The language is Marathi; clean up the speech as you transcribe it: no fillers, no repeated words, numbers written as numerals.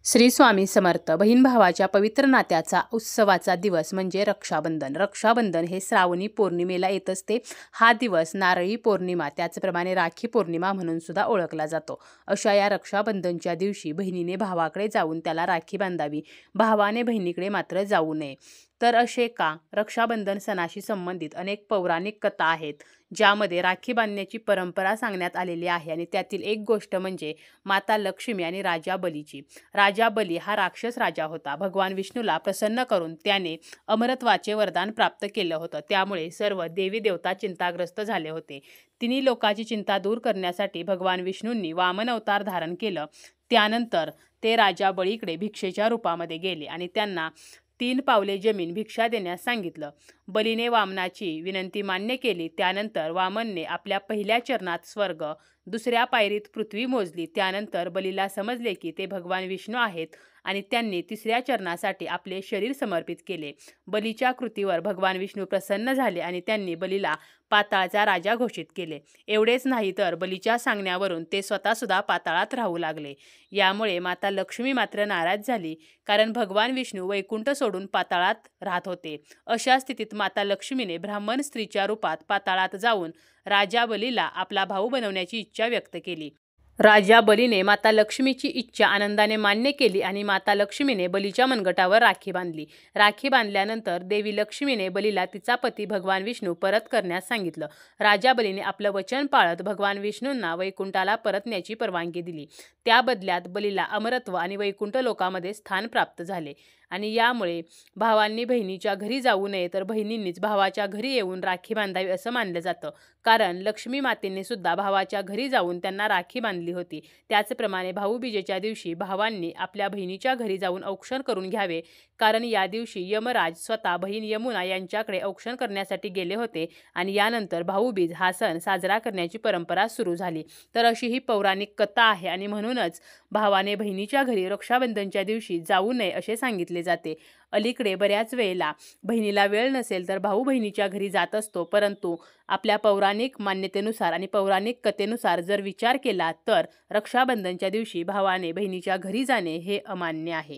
श्री स्वामी समर्थ. बहीण भावाच्या पवित्र नात्याचा उत्सवाचा दिवस म्हणजे रक्षाबंधन. रक्षाबंधन हे श्रावणी पौर्णिमेला येत असते. हा दिवस नारळी पौर्णिमा त्याचप्रमाणे राखी पौर्णिमा म्हणून सुद्धा ओळखला जातो. अशा या रक्षाबंधनच्या दिवशी बहिणीने भावाकडे जाऊन त्याला राखी बांधावी, भावाने बहिणीकडे मात्र जाऊ नये. तर असे का? रक्षाबंधन सणाशी संबंधित अनेक पौराणिक कथा आहेत ज्यामध्ये राखी बांधण्याची परंपरा सांगण्यात आलेली आहे. आणि त्यातील एक गोष्ट म्हणजे माता लक्ष्मी आणि राजा बलीची. राजा बली हा राक्षस राजा होता. भगवान विष्णूला प्रसन्न करून त्याने अमरत्वाचे वरदान प्राप्त केलं होतं. त्यामुळे सर्व देवी देवता चिंताग्रस्त झाले होते. तिन्ही लोकांची चिंता दूर करण्यासाठी भगवान विष्णूंनी वामन अवतार धारण केलं. त्यानंतर ते राजा बळीकडे भिक्षेच्या रूपामध्ये गेले आणि त्यांना 3 पावले जमीन भिक्षा देण्यास सांगितलं. बलीने वामनाची विनंती मान्य केली. त्यानंतर वामनने आपल्या पहिल्या चरणात स्वर्ग, दुसऱ्या पायरीत पृथ्वी मोजली. त्यानंतर बलीला समजले की ते भगवान विष्णू आहेत आणि त्यांनी तिसऱ्या चरणासाठी आपले शरीर समर्पित केले. बलीच्या कृतीवर भगवान विष्णू प्रसन्न झाले आणि त्यांनी बलीला पाताळचा राजा घोषित केले. एवढेच नाही तर बलीच्या सांगण्यावरून ते स्वतःसुद्धा पाताळात राहू लागले. यामुळे माता लक्ष्मी मात्र नाराज झाली, कारण भगवान विष्णू वैकुंठ सोडून पाताळात राहत होते. अशा स्थितीत माता लक्ष्मीने ब्राह्मण स्त्रीच्या रूपात पाताळात जाऊन राजा बलीला आपला भाऊ बनवण्याची इच्छा व्यक्त केली. राजा बलीने माता लक्ष्मीची इच्छा आनंदाने मान्य केली आणि माता लक्ष्मीने बलीच्या मनगटावर राखी बांधली. राखी बांधल्यानंतर देवी लक्ष्मीने बलीला तिचा पती भगवान विष्णू परत करण्यास सांगितलं. राजा बलीने आपलं वचन पाळत भगवान विष्णूंना वैकुंठाला परतण्याची परवानगी दिली. त्या बदल्यात बलीला अमरत्व आणि वैकुंठ लोकामध्ये स्थान प्राप्त झाले. आणि यामुळे भावांनी बहिणीच्या घरी जाऊ नये, तर बहिणींनीच भावाच्या घरी येऊन राखी बांधावी असं मानलं जातं. कारण लक्ष्मी मातेने सुद्धा भावाच्या घरी जाऊन त्यांना राखी बांधली होती. त्याचप्रमाणे भाऊबीजेच्या दिवशी भावांनी आपल्या बहिणीच्या घरी जाऊन औक्षण करून घ्यावे, कारण या दिवशी यमराज स्वतः बहीण यमुना यांच्याकडे औक्षण करण्यासाठी गेले होते आणि यानंतर भाऊबीज हा सण साजरा करण्याची परंपरा सुरू झाली. तर अशी ही पौराणिक कथा आहे आणि म्हणूनच भावाने बहिणीच्या घरी रक्षाबंधनच्या दिवशी जाऊ नये असे सांगितले जाते. अलीकडे बऱ्याच वेळेला बहिणीला वेळ नसेल तर भाऊ बहिणीच्या घरी जात असतो, परंतु आपल्या पौराणिक मान्यतेनुसार आणि पौराणिक कथेनुसार जर विचार केला तर रक्षाबंधनच्या दिवशी भावाने बहिणीच्या घरी जाणे हे अमान्य आहे.